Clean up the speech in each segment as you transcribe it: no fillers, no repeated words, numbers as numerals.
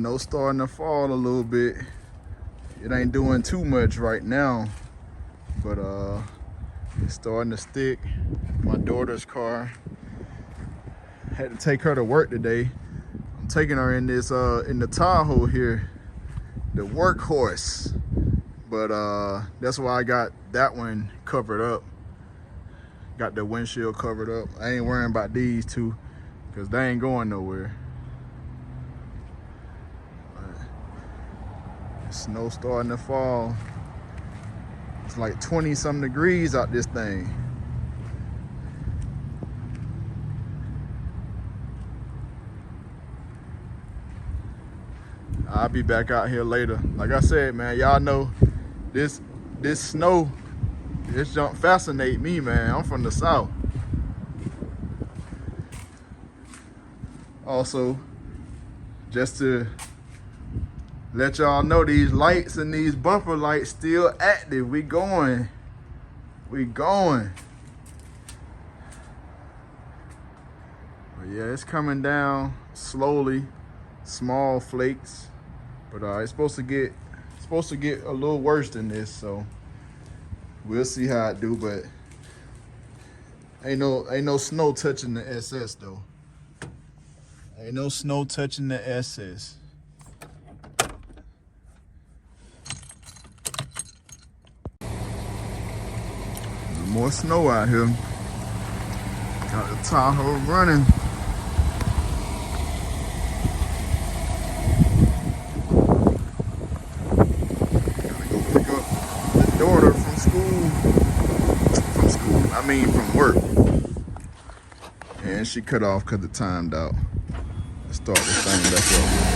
Snow starting to fall a little bit. It ain't doing too much right now, but it's starting to stick. My daughter's car, had to take her to work today. I'm taking her in this in the Tahoe here, the workhorse, but that's why I got that one covered up. Got the windshield covered up. I ain't worrying about these two because they ain't going nowhere. Snow starting to fall. It's like 20 some degrees out this thing. I'll be back out here later. Like I said, man, y'all know this snow, this junk fascinate me, man. I'm from the South. Also, just to let y'all know, these lights and these bumper lights still active. We going. We going. But yeah, it's coming down slowly, small flakes. But it's supposed to get a little worse than this, so we'll see how it do. But ain't no snow touching the SS though. Ain't no snow touching the SS. More snow out here. Got the Tahoe running. Gotta go pick up the daughter from school. From work. And she cut off because it timed out. Let's start this thing back up.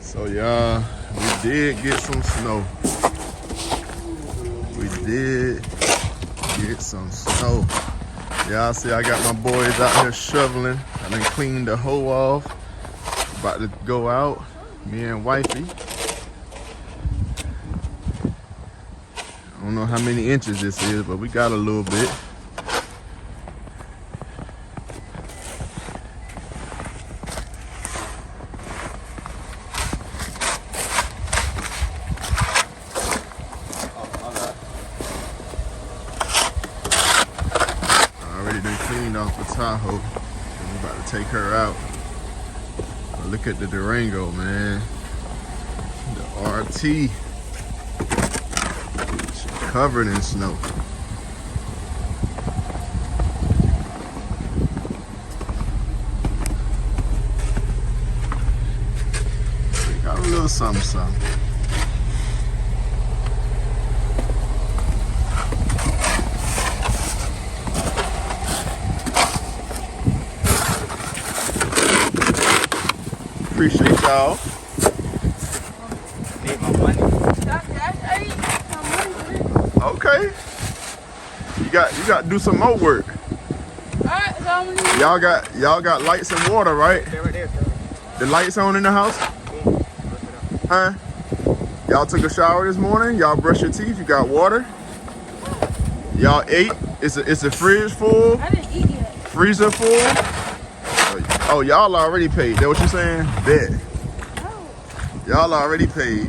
So y'all, we did get some snow. We did get some snow. Y'all see I got my boys out here shoveling. I done cleaned the hoe off. About to go out, me and wifey. I don't know how many inches this is, but we got a little bit. Cleaned off the Tahoe, and we're about to take her out. Look at the Durango, man. The RT. She's covered in snow. We got a little something. Appreciate y'all. Need my money. Okay. You got to do some more work. Alright, so I'm gonna Y'all got lights and water, right? They're right there, sir. The lights on in the house? Huh? Y'all took a shower this morning? Y'all brush your teeth? You got water? Y'all ate? It's a fridge full? I didn't eat yet. Freezer full? Oh, y'all already paid. That what you saying? Bet. No. Y'all already paid.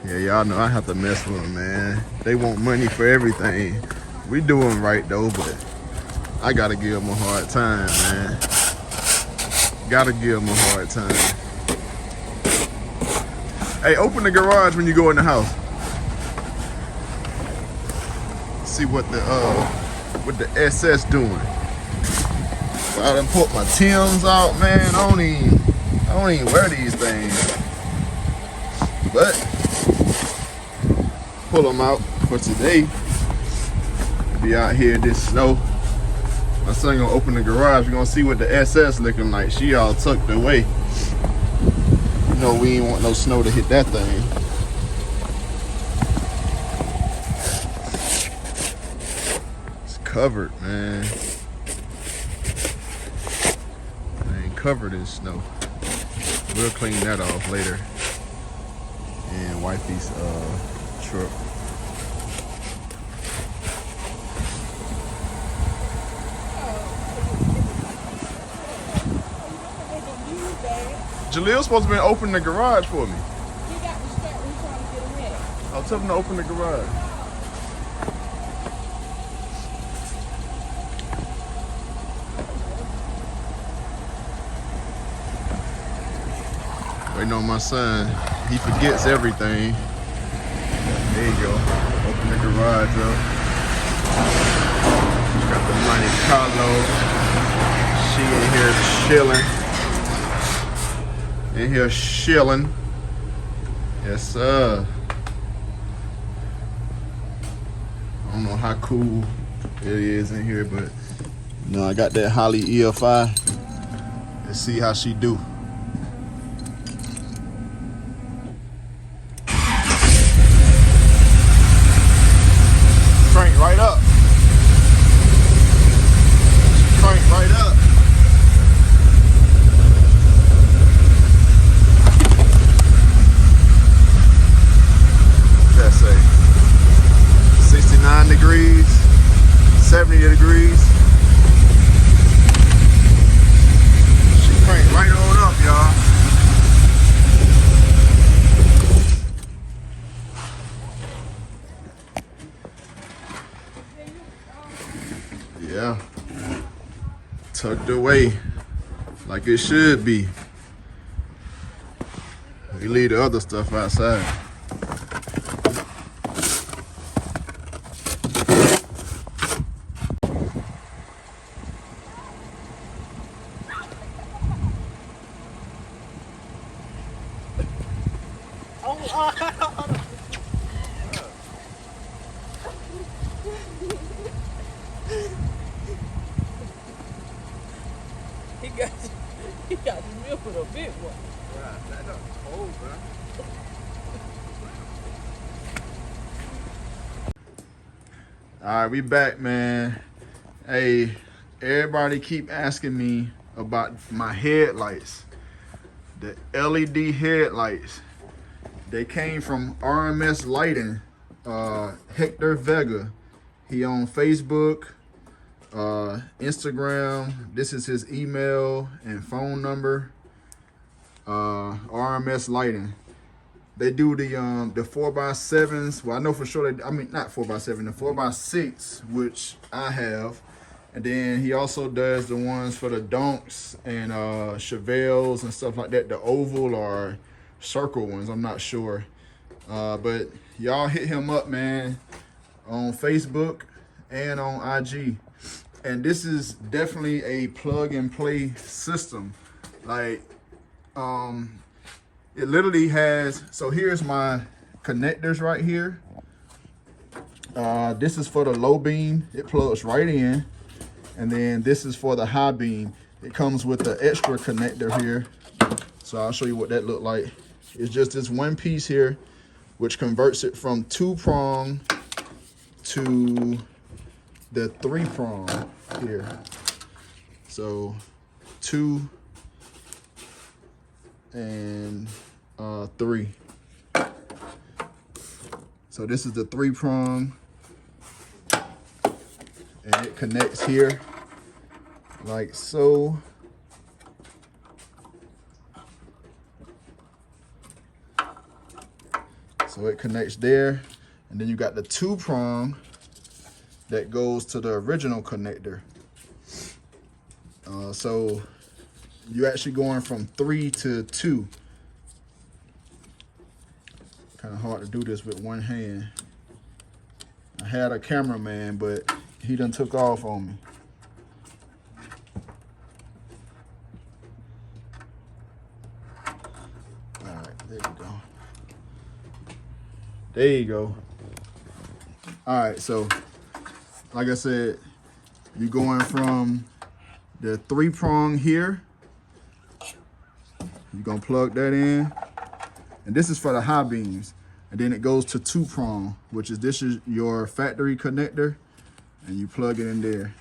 Yeah, y'all know I have to mess with them, man. They want money for everything. We doing right though, but I gotta give them a hard time, man. Gotta give them a hard time. Hey, open the garage when you go in the house. See what the SS doing. So I done put my Timbs out, man. I don't even wear these things, but pull them out for today. Be out here in this snow. My son gonna open the garage. We're gonna see what the SS looking like. She all tucked away. You know we ain't want no snow to hit that thing. Covered, man. I ain't covered in snow. We'll clean that off later. wifey's truck. Jaleel's supposed to be opening the garage for me. He got distracted. He's trying to get ahead. I'll tell him to open the garage. Waiting on my son. He forgets everything. There you go. Open the garage up. Got the Monte Carlo. She in here chilling. In here chilling. Yes, sir. I don't know how cool it is in here, but you know, I got that Holly EFI. Let's see how she do. Crank right up. Crank right up. What's that say? 69 degrees, 70 degrees. She cranked right on up, y'all. Yeah. Tucked away like it should be. We leave the other stuff outside. He got the milk with a big one. Yeah, that done cold, bro. All right, we back, man. Hey, everybody keep asking me about my headlights. The LED headlights. They came from RMS Lighting. Hector Vega. He on Facebook, Instagram. This is his email and phone number. RMS Lighting. They do the 4x7s. Well, I know for sure I mean not 4x7, the 4x6, which I have. And then he also does the ones for the donks and Chevelles and stuff like that, the oval or circle ones, I'm not sure. But y'all hit him up, man, on Facebook and on IG. And this is definitely a plug and play system. Like, it literally has, so here's my connectors right here. This is for the low beam. It plugs right in. And then this is for the high beam. It comes with the extra connector here. So I'll show you what that looked like. It's just this one piece here, which converts it from 2-prong to the 3-prong here. So 2 and 3. So this is the 3-prong, and it connects here like so. So it connects there, and then you got the 2-prong that goes to the original connector. So you're actually going from 3 to 2. Kind of hard to do this with one hand. I had a cameraman, but he done took off on me. All right, there you go. There you go. All right, so like I said, you're going from the 3-prong here. You're gonna plug that in. And this is for the high beams. And then it goes to 2-prong, which is, this is your factory connector. And you plug it in there.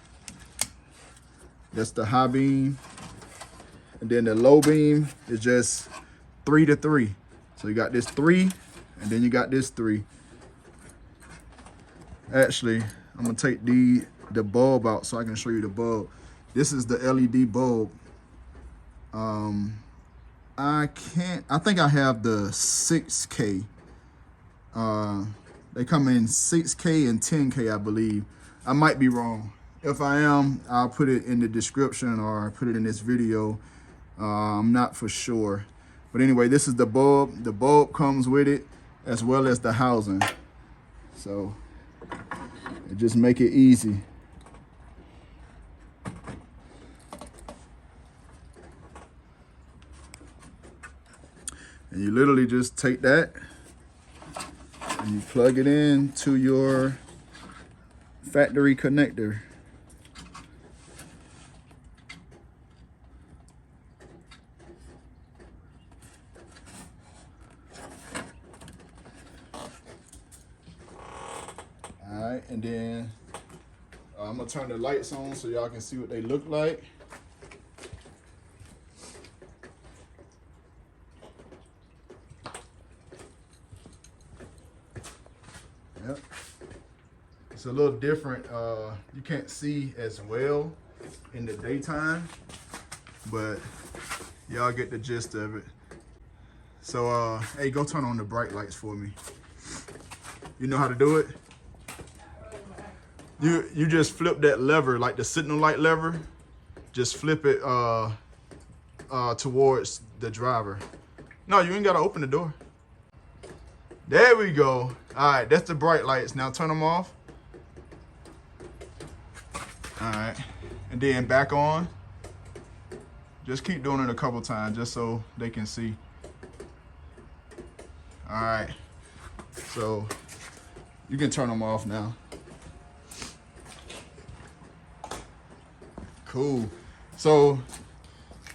That's the high beam. And then the low beam is just 3 to 3. So you got this 3, And then you got this 3. Actually, I'm gonna take the bulb out so I can show you the bulb. This is the LED bulb. I think I have the 6K. They come in 6K and 10K, I believe. I might be wrong. If I am, I'll put it in the description or put it in this video. I'm not for sure. But anyway, this is the bulb. The bulb comes with it as well as the housing. So it just make it easy. And you literally just take that and you plug it in to your factory connector. All right, and then I'm gonna turn the lights on so y'all can see what they look like. Yep. It's a little different. You can't see as well in the daytime, but y'all get the gist of it. So, hey, go turn on the bright lights for me. You know how to do it? You just flip that lever, like the signal light lever. Just flip it towards the driver. No, you ain't gotta open the door. There we go. All right, that's the bright lights. Now turn them off. All right, and then back on. Just keep doing it a couple times just so they can see. All right, so you can turn them off now. Cool. So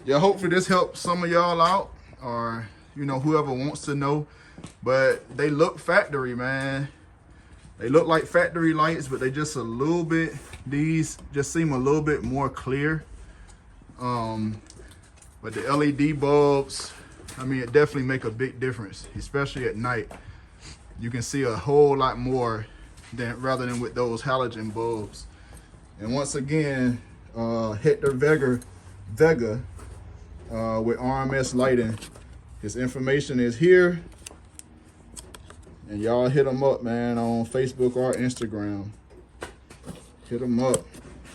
yeah, hopefully this helps some of y'all out, or you know, whoever wants to know. But they look factory, man. They look like factory lights, but they just a little bit, these just seem a little bit more clear. But the LED bulbs, I mean, it definitely make a big difference, especially at night. You can see a whole lot more rather than with those halogen bulbs. And once again, Hector Vega with RMS Lighting. His information is here. And y'all hit him up, man, on Facebook or Instagram. Hit him up.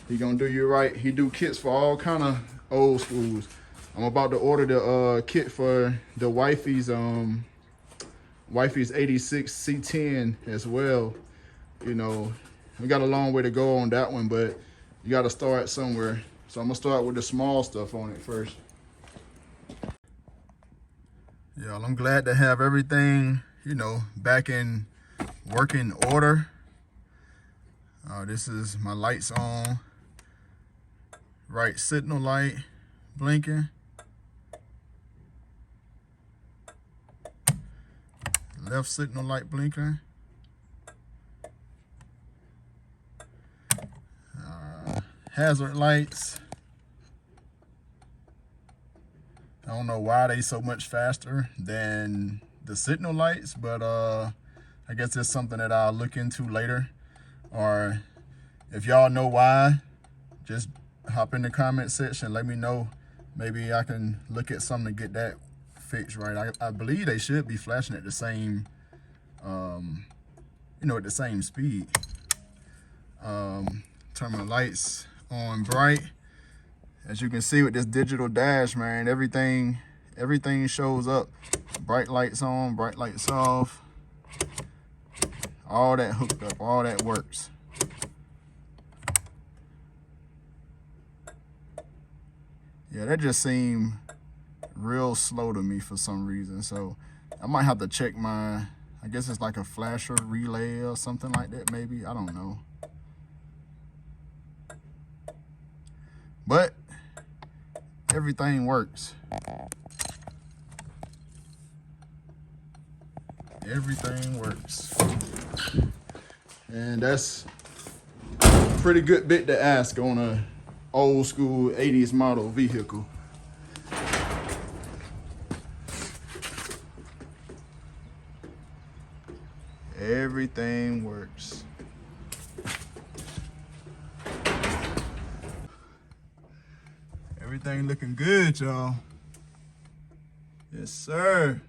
He gonna do you right. He do kits for all kind of old schools. I'm about to order the kit for the wifey's 86 C10 as well. You know, we got a long way to go on that one, but you got to start somewhere. So I'm gonna start with the small stuff on it first. Y'all, I'm glad to have everything, you know, back in working order. This is my lights on. Right signal light blinking. Left signal light blinking. Hazard lights. I don't know why they so much faster than the signal lights, but I guess it's something that I'll look into later. Or if y'all know why, just hop in the comment section, let me know. Maybe I can look at something to get that fixed right. I believe they should be flashing at the same, you know, at the same speed. Turn my lights on bright. As you can see with this digital dash, man, everything shows up. Bright lights on, bright lights off. All that hooked up, all that works. Yeah, that just seemed real slow to me for some reason. So I might have to check my, I guess it's like a flasher relay or something like that maybe. I don't know. But everything works. Everything works. And that's a pretty good bit to ask on a old school 80s model vehicle. Everything works. Everything looking good, y'all. Yes, sir.